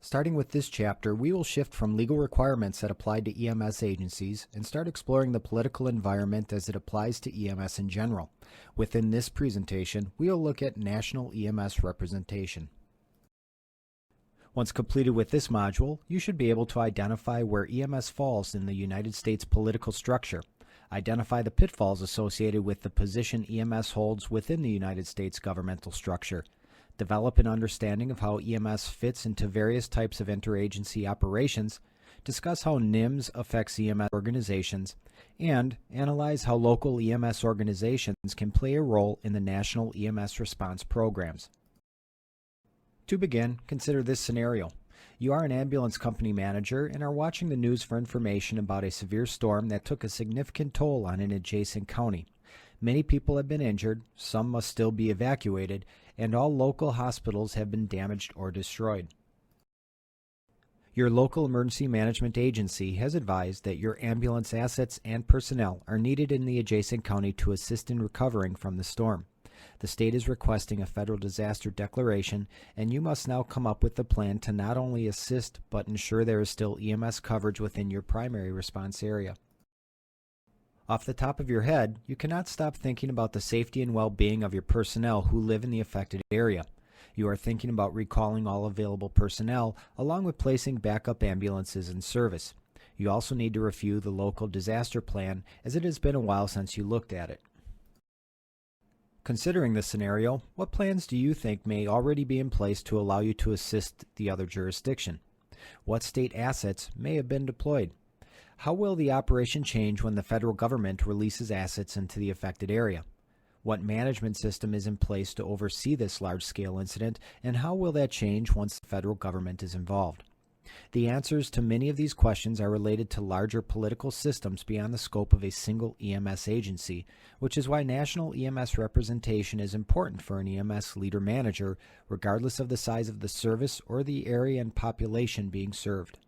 Starting with this chapter, we will shift from legal requirements that apply to EMS agencies and start exploring the political environment as it applies to EMS in general. Within this presentation, we will look at national EMS representation. Once completed with this module, you should be able to identify where EMS falls in the United States political structure, identify the pitfalls associated with the position EMS holds within the United States governmental structure, develop an understanding of how EMS fits into various types of interagency operations, discuss how NIMS affects EMS organizations, and analyze how local EMS organizations can play a role in the national EMS response programs. To begin, consider this scenario. You are an ambulance company manager and are watching the news for information about a severe storm that took a significant toll on an adjacent county. Many people have been injured, some must still be evacuated, and all local hospitals have been damaged or destroyed. Your local emergency management agency has advised that your ambulance assets and personnel are needed in the adjacent county to assist in recovering from the storm. The state is requesting a federal disaster declaration, and you must now come up with a plan to not only assist but ensure there is still EMS coverage within your primary response area. Off the top of your head, you cannot stop thinking about the safety and well-being of your personnel who live in the affected area. You are thinking about recalling all available personnel, along with placing backup ambulances in service. You also need to review the local disaster plan, as it has been a while since you looked at it. Considering this scenario, what plans do you think may already be in place to allow you to assist the other jurisdiction? What state assets may have been deployed? How will the operation change when the federal government releases assets into the affected area? What management system is in place to oversee this large-scale incident, and how will that change once the federal government is involved? The answers to many of these questions are related to larger political systems beyond the scope of a single EMS agency, which is why national EMS representation is important for an EMS leader-manager, regardless of the size of the service or the area and population being served.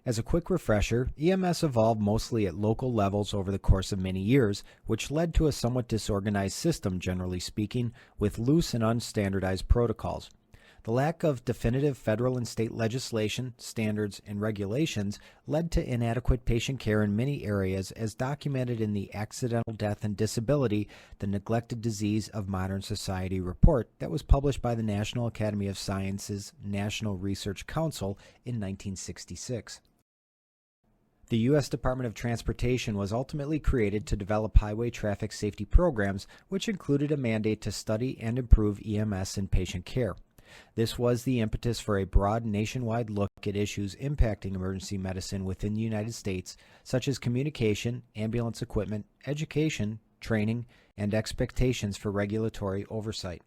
As a quick refresher, EMS evolved mostly at local levels over the course of many years, which led to a somewhat disorganized system, generally speaking, with loose and unstandardized protocols. The lack of definitive federal and state legislation, standards, and regulations led to inadequate patient care in many areas, as documented in the Accidental Death and Disability, the Neglected Disease of Modern Society report that was published by the National Academy of Sciences National Research Council in 1966. The U.S. Department of Transportation was ultimately created to develop highway traffic safety programs, which included a mandate to study and improve EMS and patient care. This was the impetus for a broad nationwide look at issues impacting emergency medicine within the United States, such as communication, ambulance equipment, education, training, and expectations for regulatory oversight.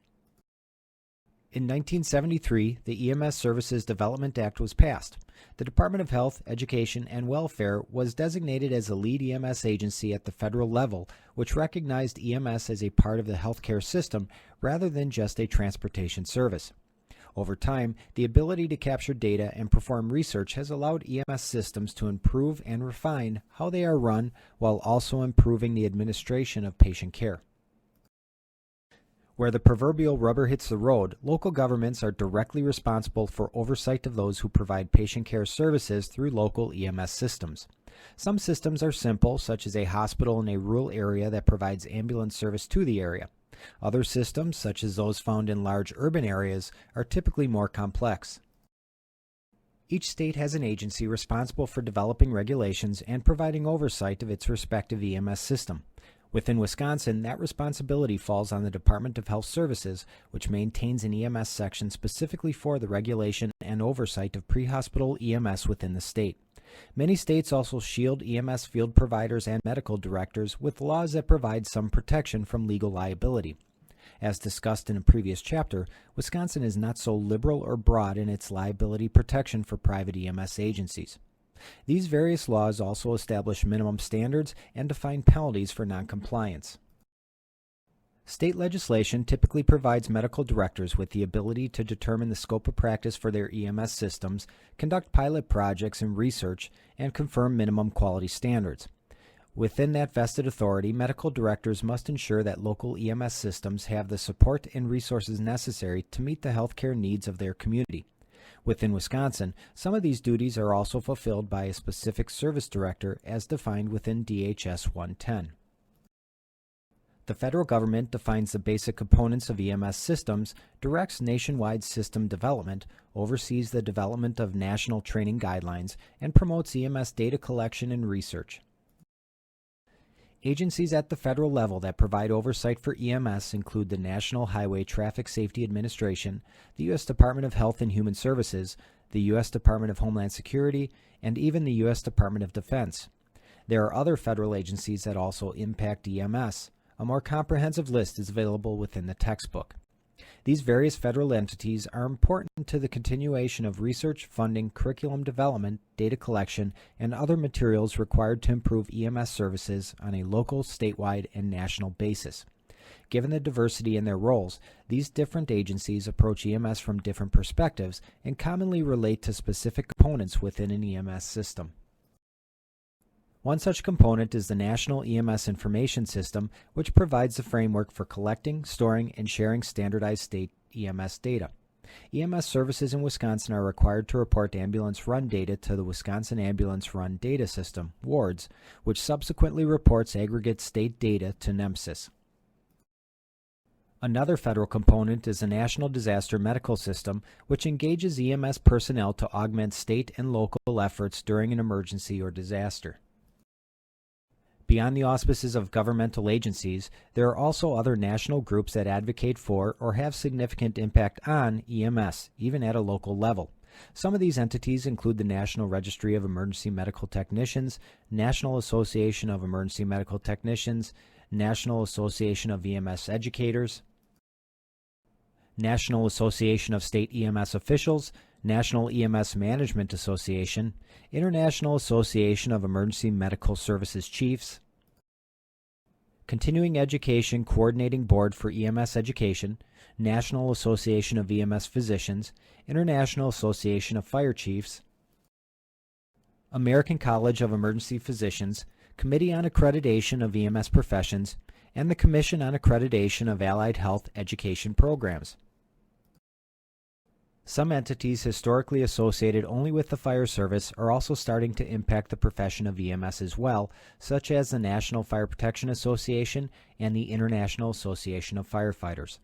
In 1973, the EMS Services Development Act was passed. The Department of Health, Education, and Welfare was designated as a lead EMS agency at the federal level, which recognized EMS as a part of the healthcare system rather than just a transportation service. Over time, the ability to capture data and perform research has allowed EMS systems to improve and refine how they are run while also improving the administration of patient care. Where the proverbial rubber hits the road, local governments are directly responsible for oversight of those who provide patient care services through local EMS systems. Some systems are simple, such as a hospital in a rural area that provides ambulance service to the area. Other systems, such as those found in large urban areas, are typically more complex. Each state has an agency responsible for developing regulations and providing oversight of its respective EMS system. Within Wisconsin, that responsibility falls on the Department of Health Services, which maintains an EMS section specifically for the regulation and oversight of pre-hospital EMS within the state. Many states also shield EMS field providers and medical directors with laws that provide some protection from legal liability. As discussed in a previous chapter, Wisconsin is not so liberal or broad in its liability protection for private EMS agencies. These various laws also establish minimum standards and define penalties for noncompliance. State legislation typically provides medical directors with the ability to determine the scope of practice for their EMS systems, conduct pilot projects and research, and confirm minimum quality standards. Within that vested authority, medical directors must ensure that local EMS systems have the support and resources necessary to meet the healthcare needs of their community. Within Wisconsin, some of these duties are also fulfilled by a specific service director as defined within DHS 110. The federal government defines the basic components of EMS systems, directs nationwide system development, oversees the development of national training guidelines, and promotes EMS data collection and research. Agencies at the federal level that provide oversight for EMS include the National Highway Traffic Safety Administration, the U.S. Department of Health and Human Services, the U.S. Department of Homeland Security, and even the U.S. Department of Defense. There are other federal agencies that also impact EMS. A more comprehensive list is available within the textbook. These various federal entities are important to the continuation of research, funding, curriculum development, data collection, and other materials required to improve EMS services on a local, statewide, and national basis. Given the diversity in their roles, these different agencies approach EMS from different perspectives and commonly relate to specific components within an EMS system. One such component is the National EMS Information System, which provides the framework for collecting, storing, and sharing standardized state EMS data. EMS services in Wisconsin are required to report ambulance run data to the Wisconsin Ambulance Run Data System, WARDS, which subsequently reports aggregate state data to NEMSIS. Another federal component is the National Disaster Medical System, which engages EMS personnel to augment state and local efforts during an emergency or disaster. Beyond the auspices of governmental agencies, there are also other national groups that advocate for or have significant impact on EMS, even at a local level. Some of these entities include the National Registry of Emergency Medical Technicians, National Association of Emergency Medical Technicians, National Association of EMS Educators, National Association of State EMS Officials, National EMS Management Association, International Association of Emergency Medical Services Chiefs, Continuing Education Coordinating Board for EMS Education, National Association of EMS Physicians, International Association of Fire Chiefs, American College of Emergency Physicians, Committee on Accreditation of EMS Professions, and the Commission on Accreditation of Allied Health Education Programs. Some entities historically associated only with the fire service are also starting to impact the profession of EMS as well, such as the National Fire Protection Association and the International Association of Firefighters.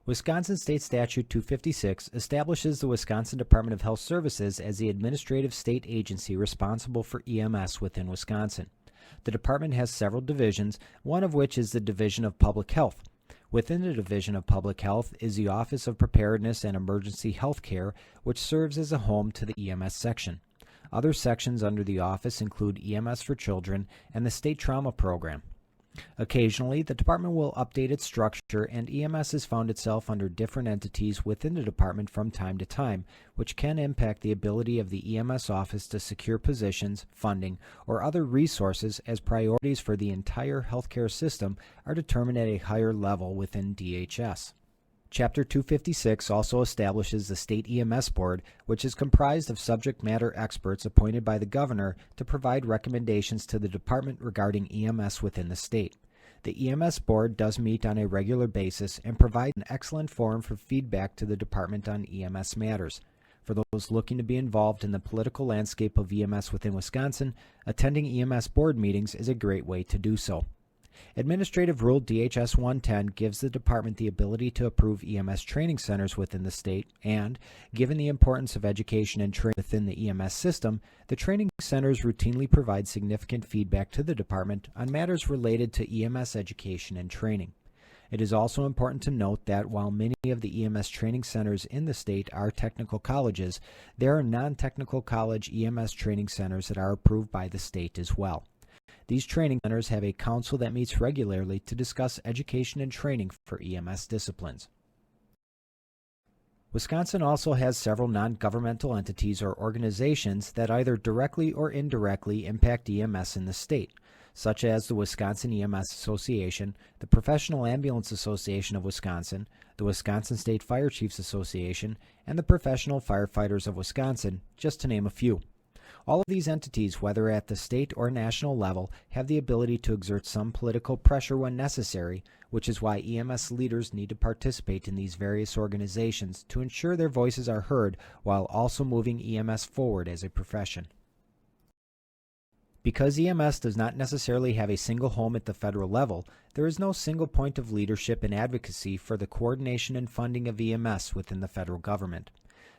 Wisconsin State Statute 256 establishes the Wisconsin Department of Health Services as the administrative state agency responsible for EMS within Wisconsin. The department has several divisions, one of which is the Division of Public Health. Within the Division of Public Health is the Office of Preparedness and Emergency Health Care, which serves as a home to the EMS section. Other sections under the office include EMS for Children and the State Trauma Program. Occasionally, the department will update its structure, and EMS has found itself under different entities within the department from time to time, which can impact the ability of the EMS office to secure positions, funding, or other resources as priorities for the entire healthcare system are determined at a higher level within DHS. Chapter 256 also establishes the State EMS Board, which is comprised of subject matter experts appointed by the governor to provide recommendations to the department regarding EMS within the state. The EMS Board does meet on a regular basis and provide an excellent forum for feedback to the department on EMS matters. For those looking to be involved in the political landscape of EMS within Wisconsin, attending EMS Board meetings is a great way to do so. Administrative Rule DHS 110 gives the department the ability to approve EMS training centers within the state, and, given the importance of education and training within the EMS system, the training centers routinely provide significant feedback to the department on matters related to EMS education and training. It is also important to note that while many of the EMS training centers in the state are technical colleges, there are non-technical college EMS training centers that are approved by the state as well. These training centers have a council that meets regularly to discuss education and training for EMS disciplines. Wisconsin also has several non-governmental entities or organizations that either directly or indirectly impact EMS in the state, such as the Wisconsin EMS Association, the Professional Ambulance Association of Wisconsin, the Wisconsin State Fire Chiefs Association, and the Professional Firefighters of Wisconsin, just to name a few. All of these entities, whether at the state or national level, have the ability to exert some political pressure when necessary, which is why EMS leaders need to participate in these various organizations to ensure their voices are heard while also moving EMS forward as a profession. Because EMS does not necessarily have a single home at the federal level, there is no single point of leadership and advocacy for the coordination and funding of EMS within the federal government.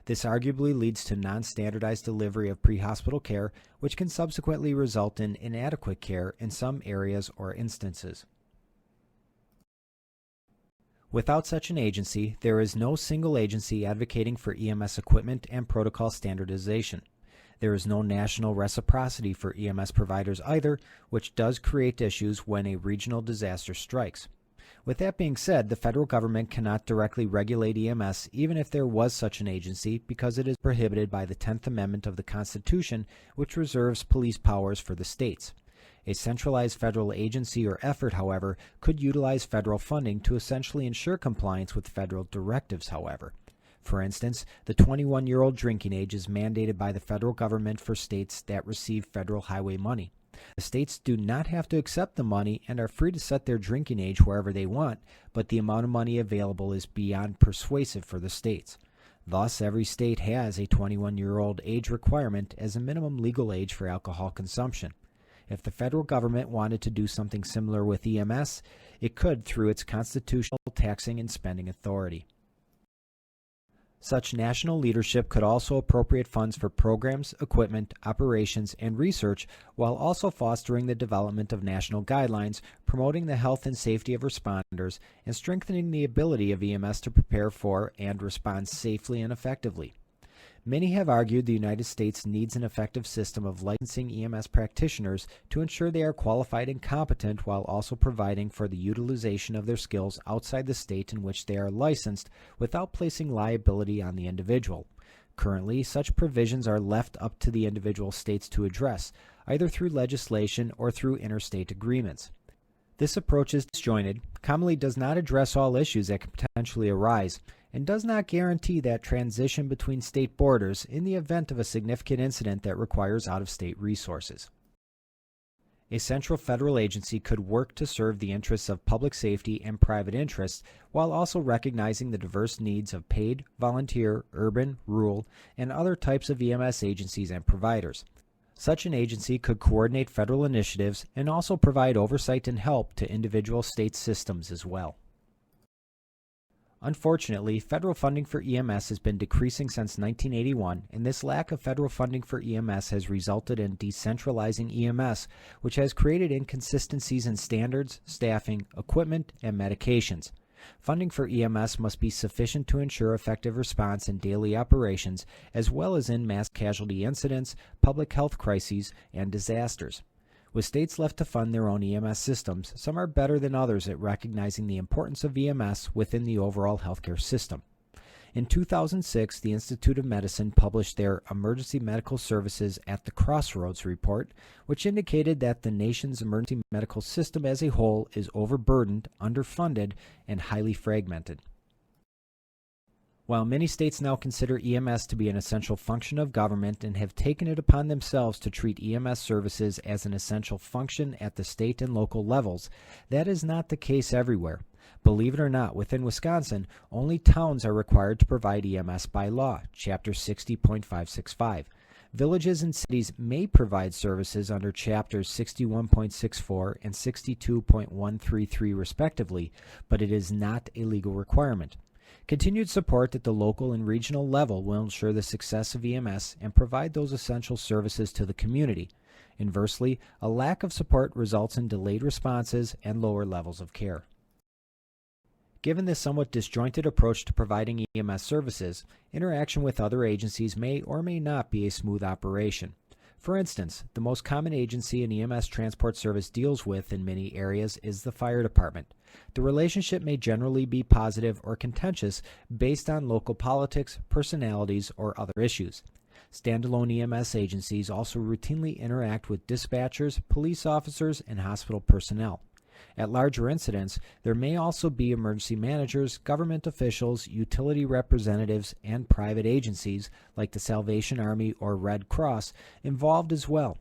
This arguably leads to non-standardized delivery of pre-hospital care, which can subsequently result in inadequate care in some areas or instances. Without such an agency, there is no single agency advocating for EMS equipment and protocol standardization. There is no national reciprocity for EMS providers either, which does create issues when a regional disaster strikes. With that being said, the federal government cannot directly regulate EMS even if there was such an agency because it is prohibited by the 10th Amendment of the Constitution, which reserves police powers for the states. A centralized federal agency or effort, however, could utilize federal funding to essentially ensure compliance with federal directives, however. For instance, the 21-year-old drinking age is mandated by the federal government for states that receive federal highway money. The states do not have to accept the money and are free to set their drinking age wherever they want, but the amount of money available is beyond persuasive for the states. Thus, every state has a 21-year-old age requirement as a minimum legal age for alcohol consumption. If the federal government wanted to do something similar with EMS, it could through its constitutional taxing and spending authority. Such national leadership could also appropriate funds for programs, equipment, operations, and research while also fostering the development of national guidelines, promoting the health and safety of responders, and strengthening the ability of EMS to prepare for and respond safely and effectively. Many have argued the United States needs an effective system of licensing EMS practitioners to ensure they are qualified and competent while also providing for the utilization of their skills outside the state in which they are licensed without placing liability on the individual. Currently, such provisions are left up to the individual states to address, either through legislation or through interstate agreements. This approach is disjointed, commonly does not address all issues that could potentially arise, and does not guarantee that transition between state borders in the event of a significant incident that requires out-of-state resources. A central federal agency could work to serve the interests of public safety and private interests while also recognizing the diverse needs of paid, volunteer, urban, rural, and other types of EMS agencies and providers. Such an agency could coordinate federal initiatives and also provide oversight and help to individual state systems as well. Unfortunately, federal funding for EMS has been decreasing since 1981, and this lack of federal funding for EMS has resulted in decentralizing EMS, which has created inconsistencies in standards, staffing, equipment, and medications. Funding for EMS must be sufficient to ensure effective response in daily operations, as well as in mass casualty incidents, public health crises, and disasters. With states left to fund their own EMS systems, some are better than others at recognizing the importance of EMS within the overall healthcare system. In 2006, the Institute of Medicine published their Emergency Medical Services at the Crossroads report, which indicated that the nation's emergency medical system as a whole is overburdened, underfunded, and highly fragmented. While many states now consider EMS to be an essential function of government and have taken it upon themselves to treat EMS services as an essential function at the state and local levels, that is not the case everywhere. Believe it or not, within Wisconsin, only towns are required to provide EMS by law, Chapter 60.565. Villages and cities may provide services under Chapters 61.64 and 62.133 respectively, but it is not a legal requirement. Continued support at the local and regional level will ensure the success of EMS and provide those essential services to the community. Inversely, a lack of support results in delayed responses and lower levels of care. Given this somewhat disjointed approach to providing EMS services, interaction with other agencies may or may not be a smooth operation. For instance, the most common agency an EMS transport service deals with in many areas is the fire department. The relationship may generally be positive or contentious based on local politics, personalities, or other issues. Standalone EMS agencies also routinely interact with dispatchers, police officers, and hospital personnel. At larger incidents, there may also be emergency managers, government officials, utility representatives, and private agencies like the Salvation Army or Red Cross involved as well.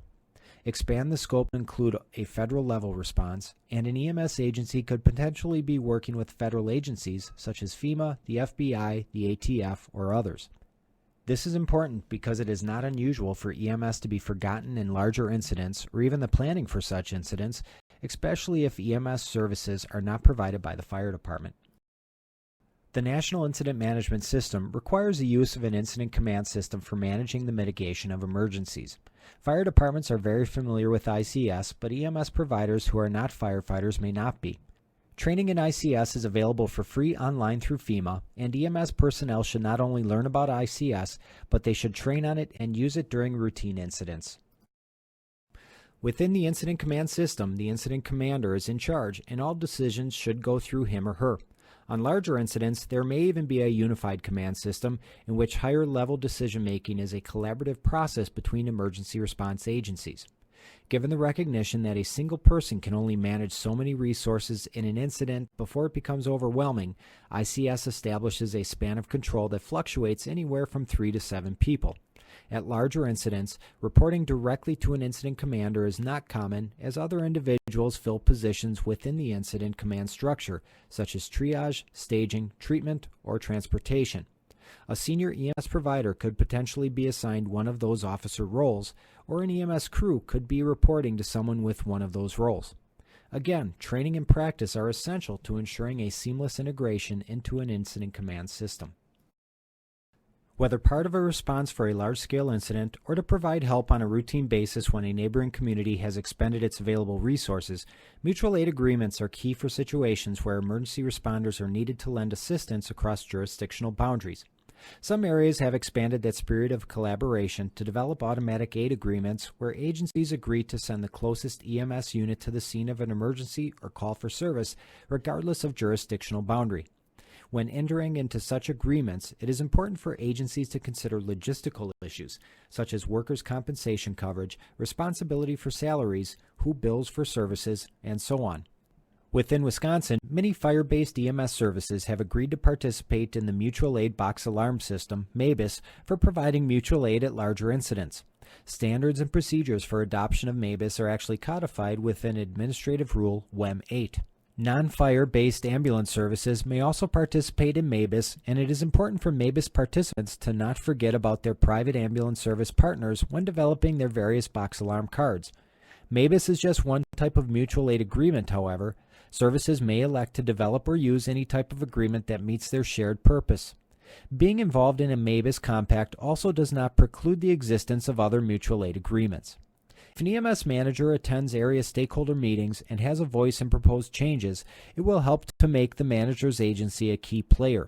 Expand the scope to include a federal level response, and an EMS agency could potentially be working with federal agencies such as FEMA, the FBI, the ATF, or others. This is important because it is not unusual for EMS to be forgotten in larger incidents or even the planning for such incidents, especially if EMS services are not provided by the fire department. The National Incident Management System requires the use of an incident command system for managing the mitigation of emergencies. Fire departments are very familiar with ICS, but EMS providers who are not firefighters may not be. Training in ICS is available for free online through FEMA, and EMS personnel should not only learn about ICS, but they should train on it and use it during routine incidents. Within the Incident Command System, the Incident Commander is in charge, and all decisions should go through him or her. On larger incidents, there may even be a unified command system in which higher-level decision-making is a collaborative process between emergency response agencies. Given the recognition that a single person can only manage so many resources in an incident before it becomes overwhelming, ICS establishes a span of control that fluctuates anywhere from 3 to 7 people. At larger incidents, reporting directly to an incident commander is not common, as other individuals fill positions within the incident command structure, such as triage, staging, treatment, or transportation. A senior EMS provider could potentially be assigned one of those officer roles, or an EMS crew could be reporting to someone with one of those roles. Again, training and practice are essential to ensuring a seamless integration into an incident command system. Whether part of a response for a large-scale incident or to provide help on a routine basis when a neighboring community has expended its available resources, mutual aid agreements are key for situations where emergency responders are needed to lend assistance across jurisdictional boundaries. Some areas have expanded that spirit of collaboration to develop automatic aid agreements where agencies agree to send the closest EMS unit to the scene of an emergency or call for service, regardless of jurisdictional boundary. When entering into such agreements, it is important for agencies to consider logistical issues, such as workers' compensation coverage, responsibility for salaries, who bills for services, and so on. Within Wisconsin, many fire-based EMS services have agreed to participate in the Mutual Aid Box Alarm System, MABUS, for providing mutual aid at larger incidents. Standards and procedures for adoption of MABUS are actually codified within Administrative Rule WEM 8. Non-fire-based ambulance services may also participate in MABUS, and it is important for MABUS participants to not forget about their private ambulance service partners when developing their various box alarm cards. MABUS is just one type of mutual aid agreement, however. Services may elect to develop or use any type of agreement that meets their shared purpose. Being involved in a MABUS compact also does not preclude the existence of other mutual aid agreements. If an EMS manager attends area stakeholder meetings and has a voice in proposed changes, it will help to make the manager's agency a key player.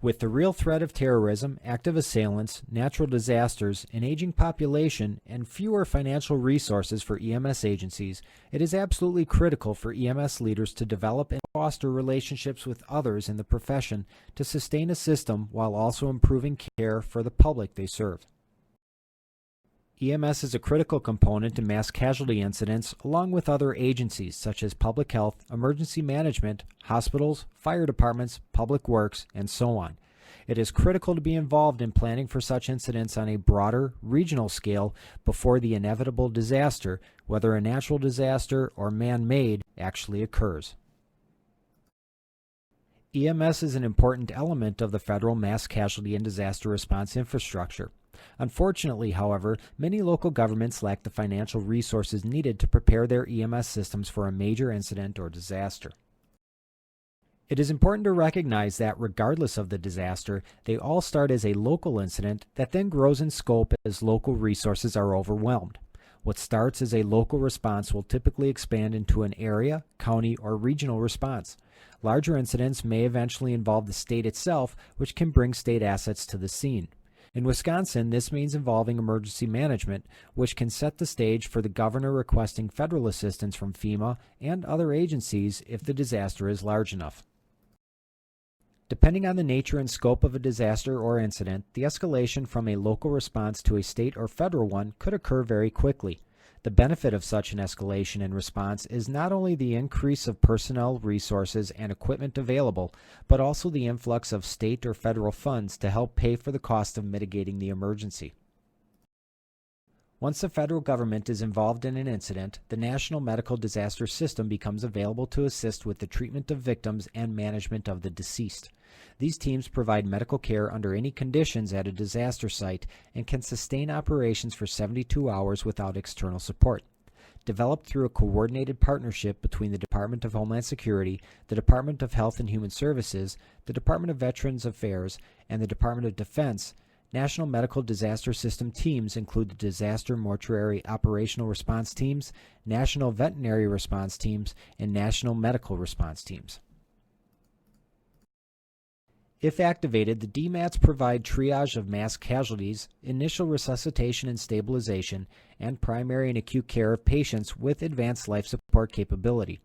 With the real threat of terrorism, active assailants, natural disasters, an aging population, and fewer financial resources for EMS agencies, it is absolutely critical for EMS leaders to develop and foster relationships with others in the profession to sustain a system while also improving care for the public they serve. EMS is a critical component in mass casualty incidents along with other agencies such as public health, emergency management, hospitals, fire departments, public works, and so on. It is critical to be involved in planning for such incidents on a broader, regional scale before the inevitable disaster, whether a natural disaster or man-made, actually occurs. EMS is an important element of the federal mass casualty and disaster response infrastructure. Unfortunately, however, many local governments lack the financial resources needed to prepare their EMS systems for a major incident or disaster. It is important to recognize that regardless of the disaster, they all start as a local incident that then grows in scope as local resources are overwhelmed. What starts as a local response will typically expand into an area, county, or regional response. Larger incidents may eventually involve the state itself, which can bring state assets to the scene. In Wisconsin, this means involving emergency management, which can set the stage for the governor requesting federal assistance from FEMA and other agencies if the disaster is large enough. Depending on the nature and scope of a disaster or incident, the escalation from a local response to a state or federal one could occur very quickly. The benefit of such an escalation in response is not only the increase of personnel resources and equipment available, but also the influx of state or federal funds to help pay for the cost of mitigating the emergency. Once the federal government is involved in an incident, the National Medical Disaster System becomes available to assist with the treatment of victims and management of the deceased. These teams provide medical care under any conditions at a disaster site and can sustain operations for 72 hours without external support. Developed through a coordinated partnership between the Department of Homeland Security, the Department of Health and Human Services, the Department of Veterans Affairs, and the Department of Defense, National Medical Disaster System teams include the Disaster Mortuary Operational Response Teams, National Veterinary Response Teams, and National Medical Response Teams. If activated, the DMATs provide triage of mass casualties, initial resuscitation and stabilization, and primary and acute care of patients with advanced life support capability.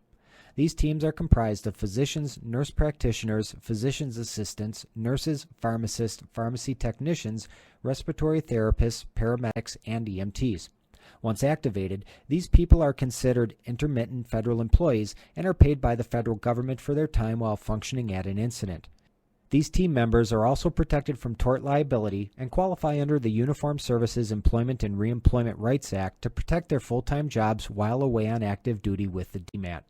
These teams are comprised of physicians, nurse practitioners, physician's assistants, nurses, pharmacists, pharmacy technicians, respiratory therapists, paramedics, and EMTs. Once activated, these people are considered intermittent federal employees and are paid by the federal government for their time while functioning at an incident. These team members are also protected from tort liability and qualify under the Uniformed Services Employment and Reemployment Rights Act to protect their full-time jobs while away on active duty with the DMAT.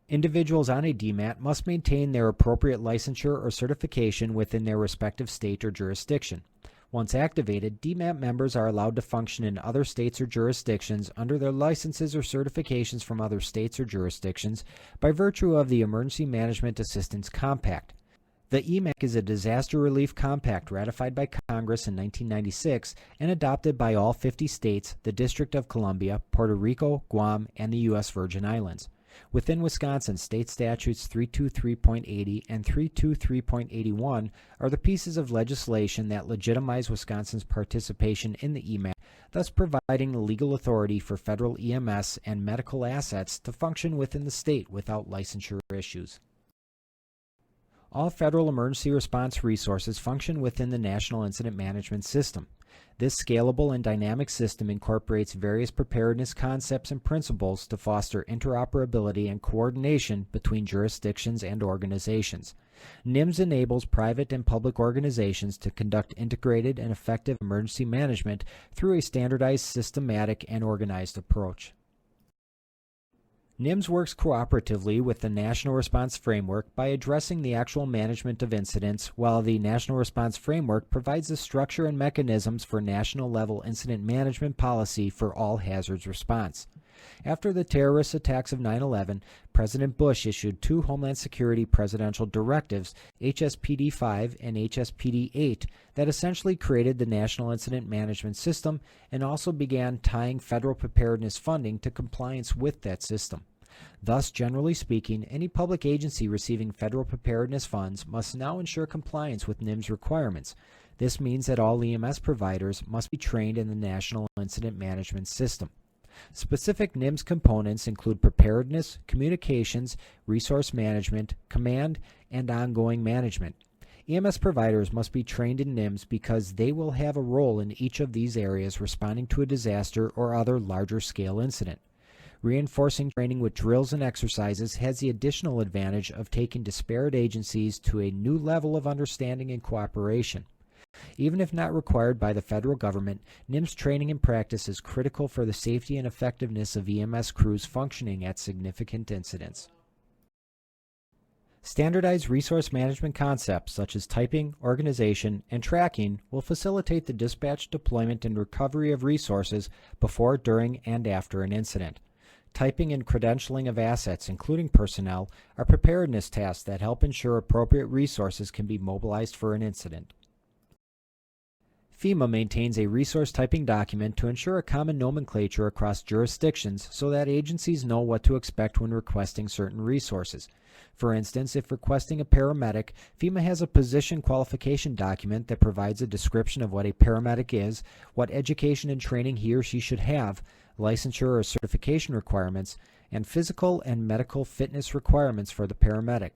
Individuals on a DMAT must maintain their appropriate licensure or certification within their respective state or jurisdiction. Once activated, DMAT members are allowed to function in other states or jurisdictions under their licenses or certifications from other states or jurisdictions by virtue of the Emergency Management Assistance Compact. The EMAC is a disaster relief compact ratified by Congress in 1996 and adopted by all 50 states, the District of Columbia, Puerto Rico, Guam, and the U.S. Virgin Islands. Within Wisconsin, state statutes 323.80 and 323.81 are the pieces of legislation that legitimize Wisconsin's participation in the EMAC, thus providing the legal authority for federal EMS and medical assets to function within the state without licensure issues. All federal emergency response resources function within the National Incident Management System. This scalable and dynamic system incorporates various preparedness concepts and principles to foster interoperability and coordination between jurisdictions and organizations. NIMS enables private and public organizations to conduct integrated and effective emergency management through a standardized, systematic, and organized approach. NIMS works cooperatively with the National Response Framework by addressing the actual management of incidents, while the National Response Framework provides the structure and mechanisms for national-level incident management policy for all hazards response. After the terrorist attacks of 9/11, President Bush issued two Homeland Security presidential directives, HSPD 5 and HSPD 8, that essentially created the National Incident Management System and also began tying federal preparedness funding to compliance with that system. Thus, generally speaking, any public agency receiving federal preparedness funds must now ensure compliance with NIMS requirements. This means that all EMS providers must be trained in the National Incident Management System. Specific NIMS components include preparedness, communications, resource management, command, and ongoing management. EMS providers must be trained in NIMS because they will have a role in each of these areas responding to a disaster or other larger scale incident. Reinforcing training with drills and exercises has the additional advantage of taking disparate agencies to a new level of understanding and cooperation. Even if not required by the federal government, NIMS training and practice is critical for the safety and effectiveness of EMS crews functioning at significant incidents. Standardized resource management concepts such as typing, organization, and tracking will facilitate the dispatch, deployment, and recovery of resources before, during, and after an incident. Typing and credentialing of assets, including personnel, are preparedness tasks that help ensure appropriate resources can be mobilized for an incident. FEMA maintains a resource typing document to ensure a common nomenclature across jurisdictions so that agencies know what to expect when requesting certain resources. For instance, if requesting a paramedic, FEMA has a position qualification document that provides a description of what a paramedic is, what education and training he or she should have, licensure or certification requirements, and physical and medical fitness requirements for the paramedic.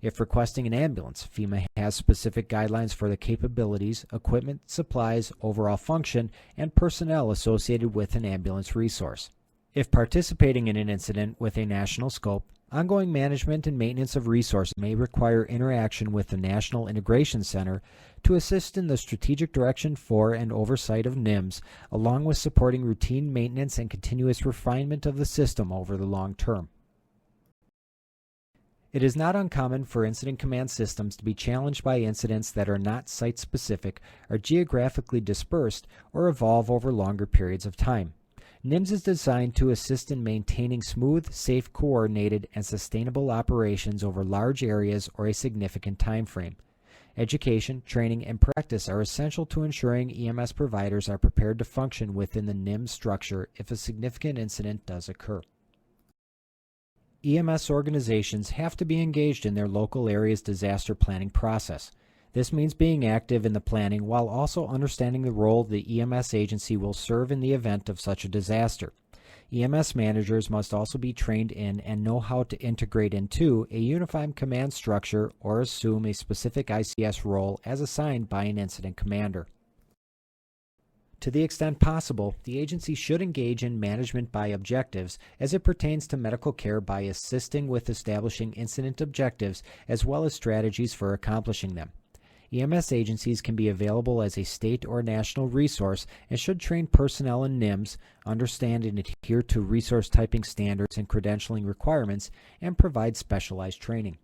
If requesting an ambulance, FEMA has specific guidelines for the capabilities, equipment, supplies, overall function, and personnel associated with an ambulance resource. If participating in an incident with a national scope, ongoing management and maintenance of resources may require interaction with the National Integration Center to assist in the strategic direction for and oversight of NIMS, along with supporting routine maintenance and continuous refinement of the system over the long term. It is not uncommon for incident command systems to be challenged by incidents that are not site-specific, are geographically dispersed, or evolve over longer periods of time. NIMS is designed to assist in maintaining smooth, safe, coordinated, and sustainable operations over large areas or a significant time frame. Education, training, and practice are essential to ensuring EMS providers are prepared to function within the NIMS structure if a significant incident does occur. EMS organizations have to be engaged in their local area's disaster planning process. This means being active in the planning while also understanding the role the EMS agency will serve in the event of such a disaster. EMS managers must also be trained in and know how to integrate into a unified command structure or assume a specific ICS role as assigned by an incident commander. To the extent possible, the agency should engage in management by objectives as it pertains to medical care by assisting with establishing incident objectives as well as strategies for accomplishing them. EMS agencies can be available as a state or national resource and should train personnel in NIMS, understand and adhere to resource typing standards and credentialing requirements, and provide specialized training.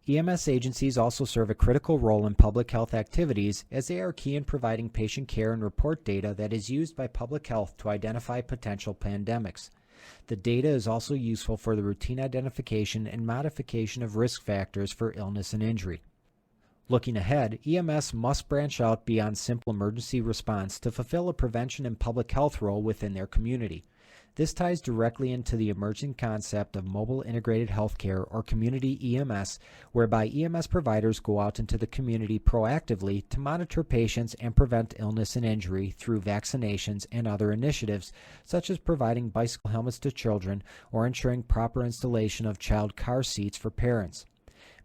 EMS agencies also serve a critical role in public health activities as they are key in providing patient care and report data that is used by public health to identify potential pandemics. The data is also useful for the routine identification and modification of risk factors for illness and injury. Looking ahead, EMS must branch out beyond simple emergency response to fulfill a prevention and public health role within their community. This ties directly into the emerging concept of mobile integrated healthcare or community EMS, whereby EMS providers go out into the community proactively to monitor patients and prevent illness and injury through vaccinations and other initiatives, such as providing bicycle helmets to children or ensuring proper installation of child car seats for parents.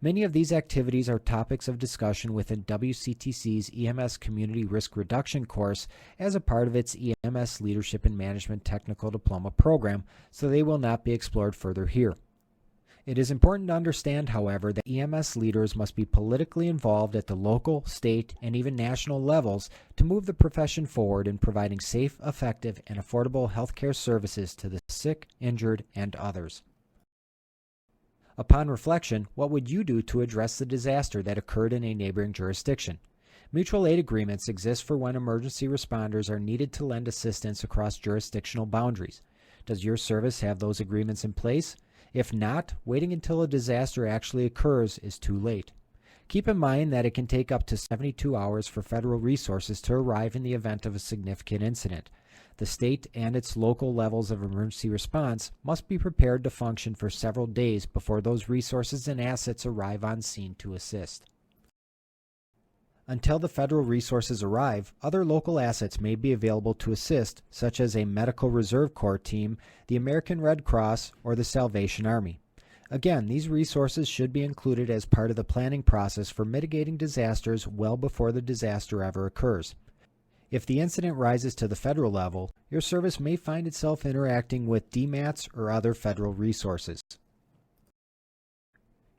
Many of these activities are topics of discussion within WCTC's EMS Community Risk Reduction course as a part of its EMS Leadership and Management Technical Diploma program, so they will not be explored further here. It is important to understand, however, that EMS leaders must be politically involved at the local, state, and even national levels to move the profession forward in providing safe, effective, and affordable healthcare services to the sick, injured, and others. Upon reflection, what would you do to address the disaster that occurred in a neighboring jurisdiction? Mutual aid agreements exist for when emergency responders are needed to lend assistance across jurisdictional boundaries. Does your service have those agreements in place? If not, waiting until a disaster actually occurs is too late. Keep in mind that it can take up to 72 hours for federal resources to arrive in the event of a significant incident. The state and its local levels of emergency response must be prepared to function for several days before those resources and assets arrive on scene to assist. Until the federal resources arrive, other local assets may be available to assist, such as a Medical Reserve Corps team, the American Red Cross, or the Salvation Army. Again, these resources should be included as part of the planning process for mitigating disasters well before the disaster ever occurs. If the incident rises to the federal level, your service may find itself interacting with DMATs or other federal resources.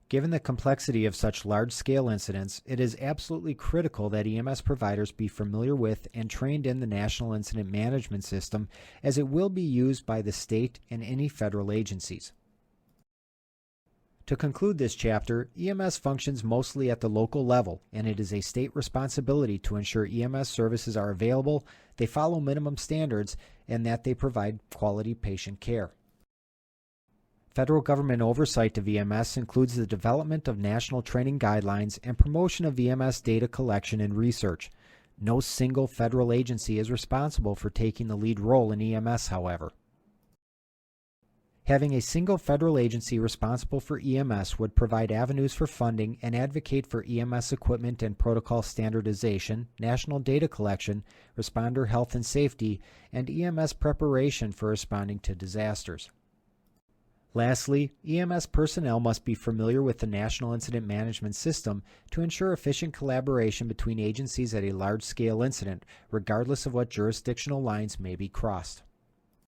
Given the complexity of such large-scale incidents, it is absolutely critical that EMS providers be familiar with and trained in the National Incident Management System, as it will be used by the state and any federal agencies. To conclude this chapter, EMS functions mostly at the local level, and it is a state responsibility to ensure EMS services are available, they follow minimum standards, and that they provide quality patient care. Federal government oversight of EMS includes the development of national training guidelines and promotion of EMS data collection and research. No single federal agency is responsible for taking the lead role in EMS, however. Having a single federal agency responsible for EMS would provide avenues for funding and advocate for EMS equipment and protocol standardization, national data collection, responder health and safety, and EMS preparation for responding to disasters. Lastly, EMS personnel must be familiar with the National Incident Management System to ensure efficient collaboration between agencies at a large-scale incident, regardless of what jurisdictional lines may be crossed.